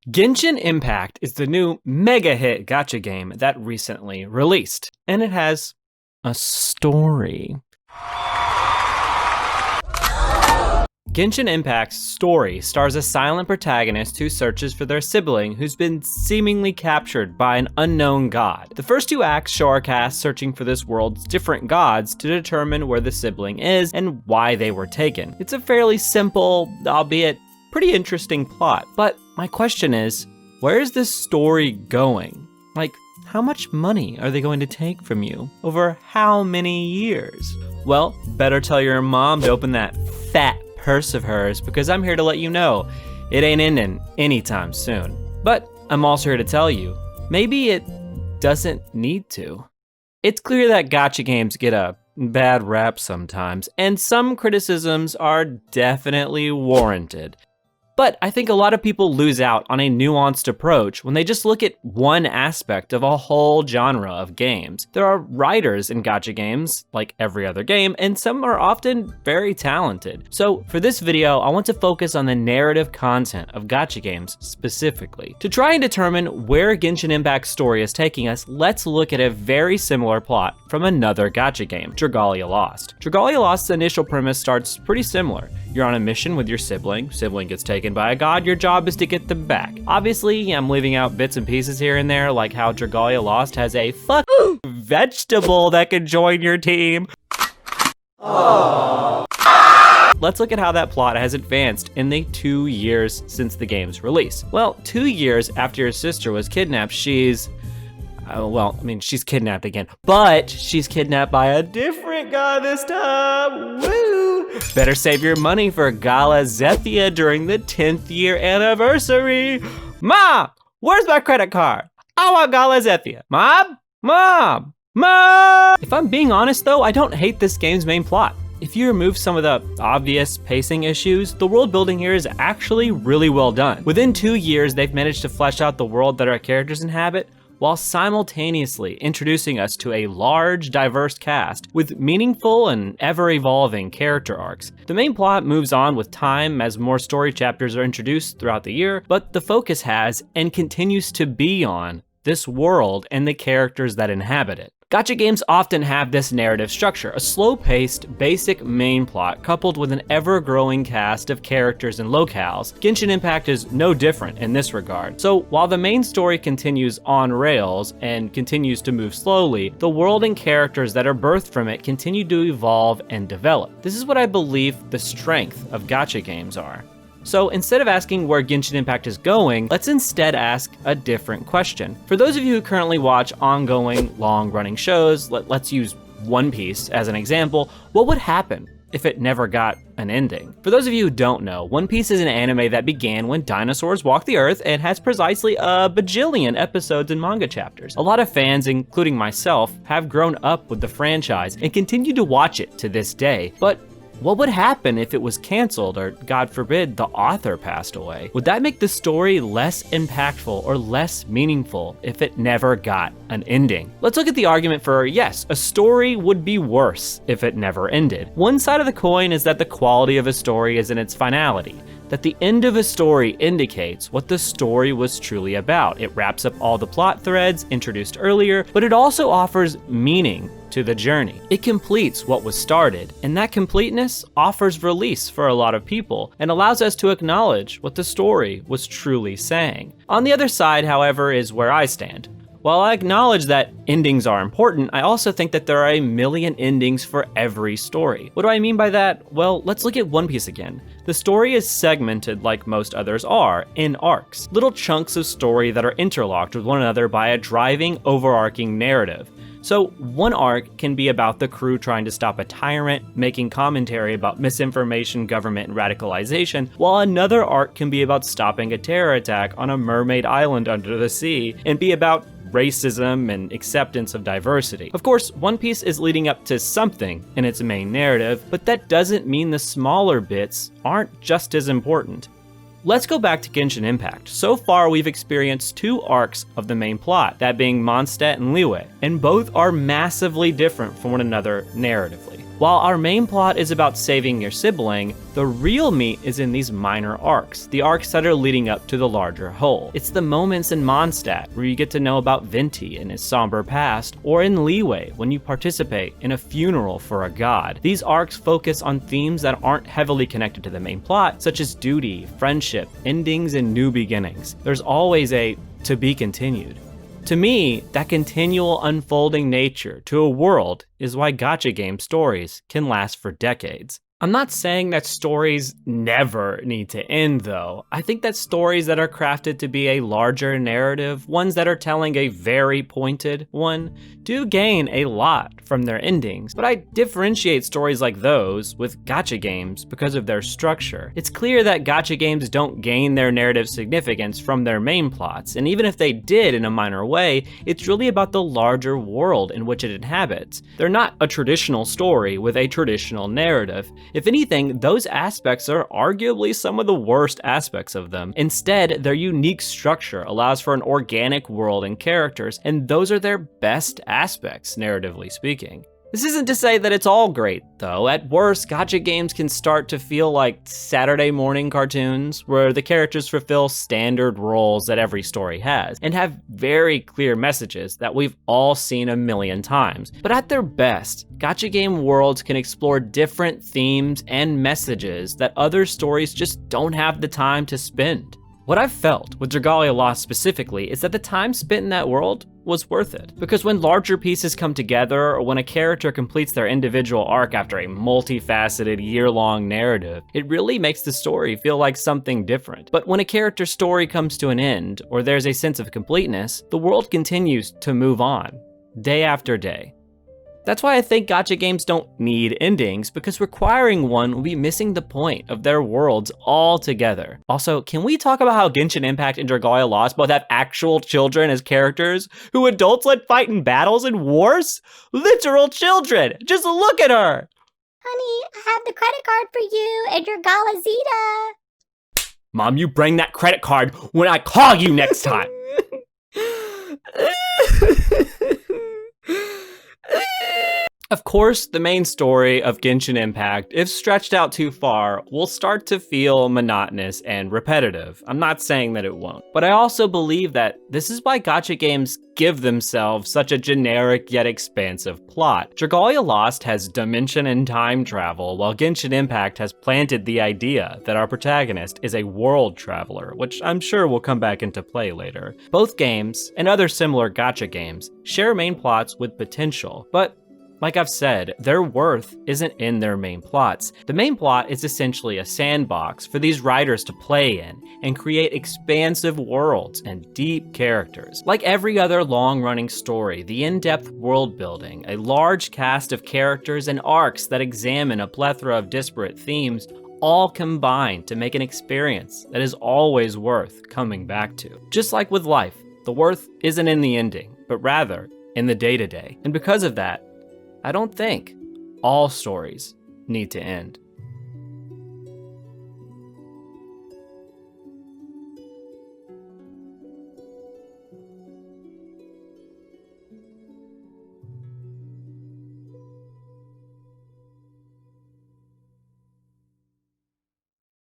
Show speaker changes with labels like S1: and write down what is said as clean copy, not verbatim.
S1: Genshin Impact is the new mega hit gacha game that recently released, and it has a story. Genshin Impact's story stars a silent protagonist who searches for their sibling who's been seemingly captured by an unknown god. The first two acts show our cast searching for this world's different gods to determine where the sibling is and why they were taken. It's a fairly simple, albeit pretty interesting plot, but my question is, where is this story going? Like, how much money are they going to take from you? Over how many years? Well, better tell your mom to open that fat purse of hers, because I'm here to let you know it ain't ending anytime soon. But I'm also here to tell you, maybe it doesn't need to. It's clear that gacha games get a bad rap sometimes, and some criticisms are definitely warranted. But I think a lot of people lose out on a nuanced approach when they just look at one aspect of a whole genre of games. There are writers in gacha games, like every other game, and some are often very talented. So for this video, I want to focus on the narrative content of gacha games specifically. To try and determine where Genshin Impact's story is taking us, let's look at a very similar plot from another gacha game, Dragalia Lost. Dragalia Lost's initial premise starts pretty similar. You're on a mission with your sibling gets taken by a god, your job is to get them back. Obviously, I'm leaving out bits and pieces here and there, like how Dragalia Lost has a vegetable that can join your team. Aww. Let's look at how that plot has advanced in the 2 years since the game's release. Well, 2 years after your sister was kidnapped, she's kidnapped again, but she's kidnapped by a different god this time. Woo! Better save your money for Gala Zethia during the 10th year anniversary. Mom, where's my credit card? I want Gala Zethia. Mom! If I'm being honest though, I don't hate this game's main plot. If you remove some of the obvious pacing issues, the world building here is actually really well done. Within 2 years, they've managed to flesh out the world that our characters inhabit, while simultaneously introducing us to a large, diverse cast with meaningful and ever-evolving character arcs. The main plot moves on with time as more story chapters are introduced throughout the year, but the focus has, and continues to be on, this world and the characters that inhabit it. Gacha games often have this narrative structure, a slow-paced, basic main plot coupled with an ever-growing cast of characters and locales. Genshin Impact is no different in this regard. So while the main story continues on rails and continues to move slowly, the world and characters that are birthed from it continue to evolve and develop. This is what I believe the strength of gacha games are. So instead of asking where Genshin Impact is going, let's instead ask a different question. For those of you who currently watch ongoing, long-running shows, let's use One Piece as an example, what would happen if it never got an ending? For those of you who don't know, One Piece is an anime that began when dinosaurs walked the earth and has precisely a bajillion episodes and manga chapters. A lot of fans, including myself, have grown up with the franchise and continue to watch it to this day. But what would happen if it was canceled or, God forbid, the author passed away? Would that make the story less impactful or less meaningful if it never got an ending? Let's look at the argument for, yes, a story would be worse if it never ended. One side of the coin is that the quality of a story is in its finality, that the end of a story indicates what the story was truly about. It wraps up all the plot threads introduced earlier, but it also offers meaning to the journey. It completes what was started, and that completeness offers release for a lot of people and allows us to acknowledge what the story was truly saying. On the other side, however, is where I stand. While I acknowledge that endings are important, I also think that there are a million endings for every story. What do I mean by that? Well, let's look at One Piece again. The story is segmented, like most others are, in arcs, little chunks of story that are interlocked with one another by a driving, overarching narrative. So one arc can be about the crew trying to stop a tyrant, making commentary about misinformation, government, and radicalization, while another arc can be about stopping a terror attack on a mermaid island under the sea, and be about racism and acceptance of diversity. Of course, One Piece is leading up to something in its main narrative, but that doesn't mean the smaller bits aren't just as important. Let's go back to Genshin Impact. So far, we've experienced 2 arcs of the main plot, that being Mondstadt and Liyue, and both are massively different from one another narratively. While our main plot is about saving your sibling, the real meat is in these minor arcs, the arcs that are leading up to the larger whole. It's the moments in Mondstadt where you get to know about Venti and his somber past, or in Leeway when you participate in a funeral for a god. These arcs focus on themes that aren't heavily connected to the main plot, such as duty, friendship, endings, and new beginnings. There's always a to be continued. To me, that continual unfolding nature to a world is why gacha game stories can last for decades. I'm not saying that stories never need to end though. I think that stories that are crafted to be a larger narrative, ones that are telling a very pointed one, do gain a lot from their endings. But I differentiate stories like those with gacha games because of their structure. It's clear that gacha games don't gain their narrative significance from their main plots, and even if they did in a minor way, it's really about the larger world in which it inhabits. They're not a traditional story with a traditional narrative. If anything, those aspects are arguably some of the worst aspects of them. Instead, their unique structure allows for an organic world and characters, and those are their best aspects, narratively speaking. This isn't to say that it's all great, though. At worst, gacha games can start to feel like Saturday morning cartoons, where the characters fulfill standard roles that every story has, and have very clear messages that we've all seen a million times. But at their best, gacha game worlds can explore different themes and messages that other stories just don't have the time to spend. What I've felt with Dragalia Lost specifically is that the time spent in that world was worth it. Because when larger pieces come together, or when a character completes their individual arc after a multifaceted year-long narrative, it really makes the story feel like something different. But when a character's story comes to an end, or there's a sense of completeness, the world continues to move on, day after day. That's why I think gacha games don't need endings, because requiring one will be missing the point of their worlds altogether. Also, can we talk about how Genshin Impact and Dragalia Lost both have actual children as characters who adults let fight in battles and wars? Literal children! Just look at her!
S2: Honey, I have the credit card for you and your Galazita.
S1: Mom, you bring that credit card when I call you next time! Of course, the main story of Genshin Impact, if stretched out too far, will start to feel monotonous and repetitive. I'm not saying that it won't. But I also believe that this is why gacha games give themselves such a generic yet expansive plot. Dragalia Lost has dimension and time travel, while Genshin Impact has planted the idea that our protagonist is a world traveler, which I'm sure will come back into play later. Both games, and other similar gacha games, share main plots with potential, but like I've said, their worth isn't in their main plots. The main plot is essentially a sandbox for these writers to play in and create expansive worlds and deep characters. Like every other long-running story, the in-depth world building, a large cast of characters and arcs that examine a plethora of disparate themes all combine to make an experience that is always worth coming back to. Just like with life, the worth isn't in the ending, but rather in the day-to-day. And because of that, I don't think all stories need to end.